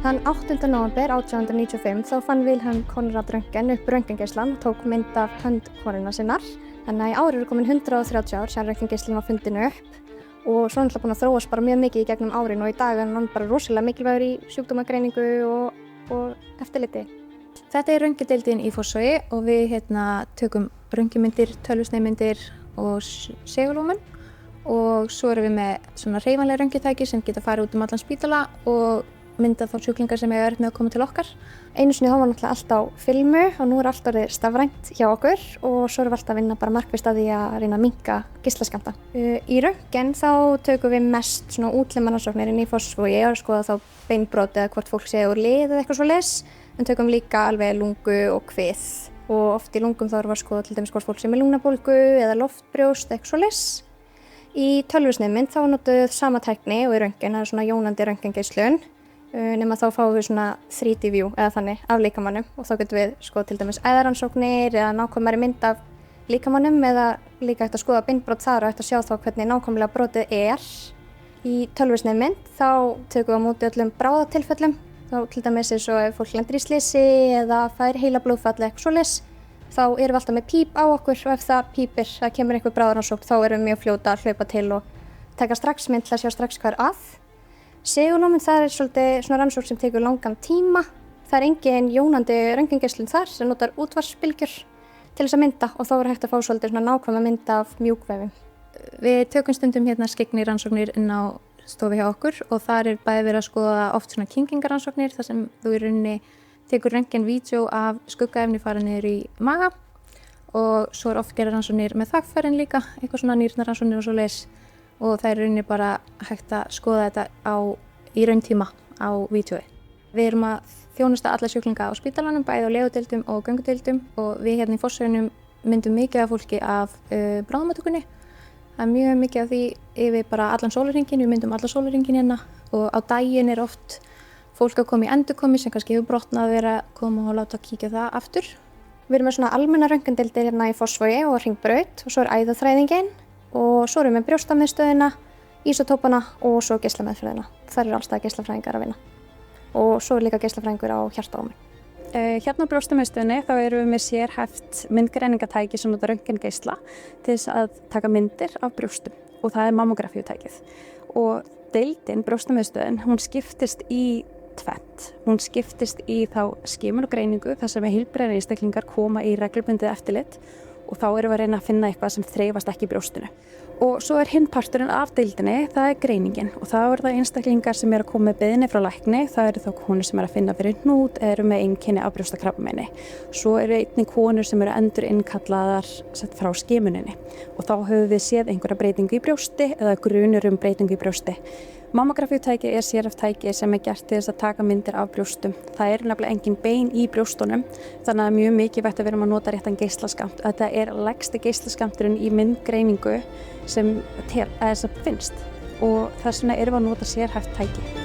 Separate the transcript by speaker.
Speaker 1: Þann 8. nóvember 1895 þá fann Wilhelm Conrad Röntgen upp röntgengeislann og tók mynd af hönd konunnar sinnar. Þannig að í ár eru komin 130 ár síðan röntgengeislinn var fundinn upp og svo er náttúrulega búin að þróast bara mjög mikið í gegnum árin og í dag er hann bara rosalega mikilvægur í sjúkdómagreiningu og eftirliti.
Speaker 2: Þetta er röntgendeildin í Fossvogi og við tökum röntgenmyndir, tölvusneiðmyndir og segulómun og svo erum við með svona hreyfanleg röntgentæki sem geta farið út allan spítala og mynda þá sjúklingar sem eiga erfitt með að koma til okkar.
Speaker 1: Einu sinni þá var náttúrulega allt á filmu og nú er allt orðið stafrænt hjá okkur og svo erum við alltaf að vinna bara markvisst að því að reyna að minnka geislaskammta. Í röntgen þá tökum við mest svona útlimarannsóknir inn í Fossvogi og skoða þá beinbrot eða hvort fólk sé úr lið eða eitthvað svoleiðis, en tökum líka alveg lungu og kvið og oft í lungum þá erum við að skoða til dæmis hvort fólk sé með lungnabólgu eða loftbrjóst eitthvað svoleiðis. Í tölvusneiðmynd þá notum við sama tækni og í röntgen, það er svona jónandi röntgengeislun. Nema þá fáum við svona 3D view eða þannig af líkamannum og þá getum við skoða til dæmis æðarannsóknir eða nákvæmari mynd af líkamannum eða líka hægt að skoða beinbrot þar og hægt að sjá þá hvernig nákvæmlega brotið er. Í tölvusneiðmynd þá tökum við á móti öllum bráðatilfellum, þá til dæmis eins og ef fólk lendir í slysi eða fær heilablóðfall eða eitthvað svoleiðis, þá erum við alltaf með píp á okkur og ef það pípir, það kemur einhver bráðarannsókn, þá erum við mjög fljóta að hlaupa til og taka strax mynd til að sjá strax hvað er að. Segulómun, það er svolítið svona rannsókn sem tekur langan tíma. Það er engin jónandi röntgengeislun þar sem notar útvarpsbylgjur til þess að mynda og þá er hægt að fá svolítið svona nákvæma mynd af mjúkvefum.
Speaker 2: Við tökum stundum skyggnirannsóknir inn á stofu hjá okkur og þar er bæði verið að skoða oft svona kyngingarannsóknir þar sem þú í rauninni tekur röntgenvídeó af skuggaefni fara niður í maga og svo er oft gerðar rannsóknir með þvagfærin líka, eitthvað svona nýrnarannsóknir og svoleiðis. Og það er rauninni bara hægt að skoða þetta í rauntíma á vídeói. Við erum að þjónusta alla sjúklinga á spítalanum, bæði á legudeildum og göngudeildum og við í Fossvoginum myndum mikið af fólki af bráðamóttökunni. Það er mjög mikið af því yfir bara allan sólarhringinn, við myndum alla sólarhringinn hérna og á daginn er oft fólk að koma í endurkomi sem kannski hefur brotnað að vera að koma og láta kíkja það aftur.
Speaker 1: Við erum með svona almenna röntgendeildir hérna í Fossvogi og Hringbraut og svo er æðaþræðingin. Og svo erum við brjóstamiðstöðina, ísotópana og svo geislameðferðina. Þar eru allstað geislafræðingar að vinna. Og svo er líka geislafræðingur á hjartaómi.
Speaker 3: Hérna á brjóstamiðstöðinni þá erum við með sérhæft myndgreiningatæki sem notar röntgengeisla til þess að taka myndir af brjóstum og það er mammografíutækið. Og deildin, brjóstamiðstöðin, hún skiptist í tvennt. Hún skiptist í þá skimun og greiningu þar sem heilbrigðir einstaklingar koma í reglubundið eftirlit og þá erum við að reyna að finna eitthvað sem þreifast ekki í brjóstinu. Og svo er hinn parturinn af deildinni, það er greiningin og þá eru það einstaklingar sem eru að koma með beiðni frá lækni, það eru þá konur sem eru að finna fyrir hnút eða eru með einkenni af brjóstakrabbameini. Svo eru einnig konur sem eru endur innkallaðar frá skimuninni og þá höfum við séð einhverja breytingu í brjósti eða grunur breytingu í brjósti. Mammografíutæki er sérhæft tæki sem er gert til þess að taka myndir af brjóstum. Það er nefnilega engin bein í brjóstunum, þannig að mjög mikilvægt að við erum að nota réttan geislaskammt. Þetta er lægsti geislaskammturinn í myndgreiningu sem finnst og þess vegna erum við að nota sérhæft tæki.